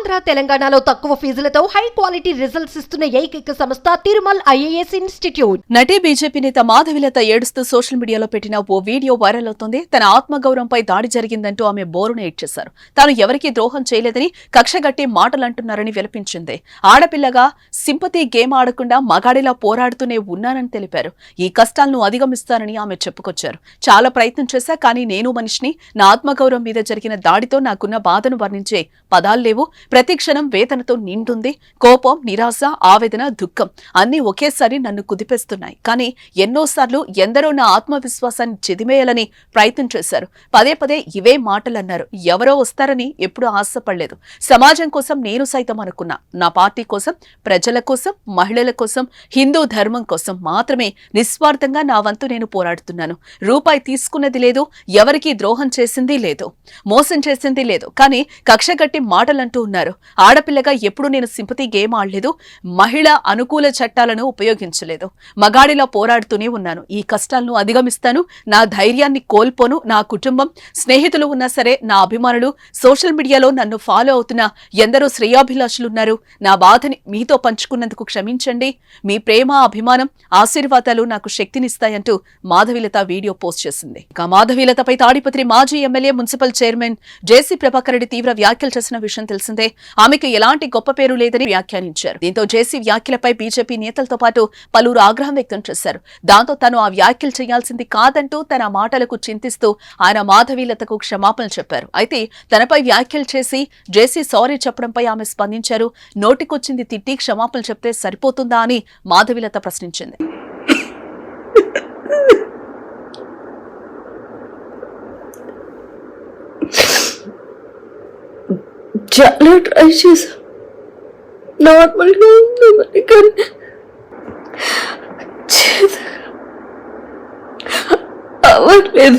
ఆంధ్ర తెలంగాణలో తక్కువ ఫీజులతో high quality results ఇస్తున్న ఏకైక సంస్థ తిరుమల్ ఐఏఎస్ ఇన్స్టిట్యూట్. నటి బీజేపీ నేత మాధవిలత ఏడుస్తూ సోషల్ మీడియాలో పెట్టిన ఓ వీడియో వైరల్ అవుతోంది. తన ఆత్మగౌరవంపై దాడి జరిగిందంటూ ఆమె బోరున ఏడ్చేశారు. తాను ఎవరికీ ద్రోహం చేయలేదని కక్షగట్టి మాటలంటున్నారని విలపించింది. ఆడపిల్లగా సింపతి గేమ్ ఆడకుండా మగాడిలా పోరాడుతూనే ఉన్నానని తెలిపారు. ఈ కష్టాలను అధిగమిస్తానని ఆమె చెప్పుకొచ్చారు. చాలా ప్రయత్నం చేశా, కానీ నేను మనిషిని. నా ఆత్మగౌరవం మీద జరిగిన దాడితో నాకున్న బాధను వర్ణించే పదాలు లేవు. ప్రతి క్షణం వేదనతో నిండుంది. కోపం, నిరాశ, ఆవేదన, దుఃఖం అన్నీ ఒకేసారి నన్ను కుదిపేస్తున్నాయి. కానీ ఎన్నోసార్లు ఎందరో నా ఆత్మవిశ్వాసాన్ని చిదిమేయాలని ప్రయత్నం చేశారు. పదే పదే ఇవే మాటలన్నారు. ఎవరో వస్తారని ఎప్పుడూ ఆశపడలేదు. సమాజం కోసం నేను సైతం అనుకున్నా. నా పార్టీ కోసం, ప్రజల కోసం, మహిళల కోసం, హిందూ ధర్మం కోసం మాత్రమే నిస్వార్థంగా నా వంతు నేను పోరాడుతున్నాను. రూపాయి తీసుకున్నది లేదు, ఎవరికీ ద్రోహం చేసింది లేదు, మోసం చేసింది లేదు. కానీ కక్షగట్టి మాటలంటూ ఉన్నారు. ఆడపిల్లగా ఎప్పుడు నేను సింపతి గేమ్ ఆడలేదు. మహిళా అనుకూల చట్టాలను ఉపయోగించలేదు. మగాడిలా పోరాడుతూనే ఉన్నాను. ఈ కష్టాలను అధిగమిస్తాను. నా ధైర్యాన్ని కోల్పోను. నా కుటుంబం, స్నేహితులు ఉన్నా సరే, నా అభిమానులు, సోషల్ మీడియాలో నన్ను ఫాలో అవుతున్న ఎందరో శ్రేయాభిలాషులున్నారు. నా బాధని మీతో పంచుకున్నందుకు క్షమించండి. మీ ప్రేమ, అభిమానం, ఆశీర్వాదాలు నాకు శక్తినిస్తాయంటూ మాధవిలత వీడియో పోస్ట్ చేసింది. ఇక మాధవిలతపై తాడిపత్రి మాజీ ఎమ్మెల్యే, మున్సిపల్ చైర్మన్ జేసీ ప్రభాకర్ రెడ్డి తీవ్ర వ్యాఖ్యలు చేసిన విషయం తెలిసిందే. ఆమెకు ఎలాంటి గొప్ప పేరు లేదని వ్యాఖ్యానించారు. దీంతో జేసీ వ్యాఖ్యలపై బీజేపీ నేతలతో పాటు పలువురు ఆగ్రహం వ్యక్తం చేశారు. దాంతో తను ఆ వ్యాఖ్యలు చేయాల్సింది కాదంటూ తన మాటలకు చింతిస్తూ ఆయన మాధవీలతకు క్షమాపణలు చెప్పారు. అయితే తనపై వ్యాఖ్యలు చేసి జేసీ సారీ చెప్పడంపై ఆమె స్పందించారు. నోటికొచ్చింది తిట్టి క్షమాపణలు చెప్తే సరిపోతుందా అని మాధవీలత ప్రశ్నించింది. చాలా ట్రై చేశా, నార్మల్గా ఉందామని, కానీ అవ్వట్లేదు.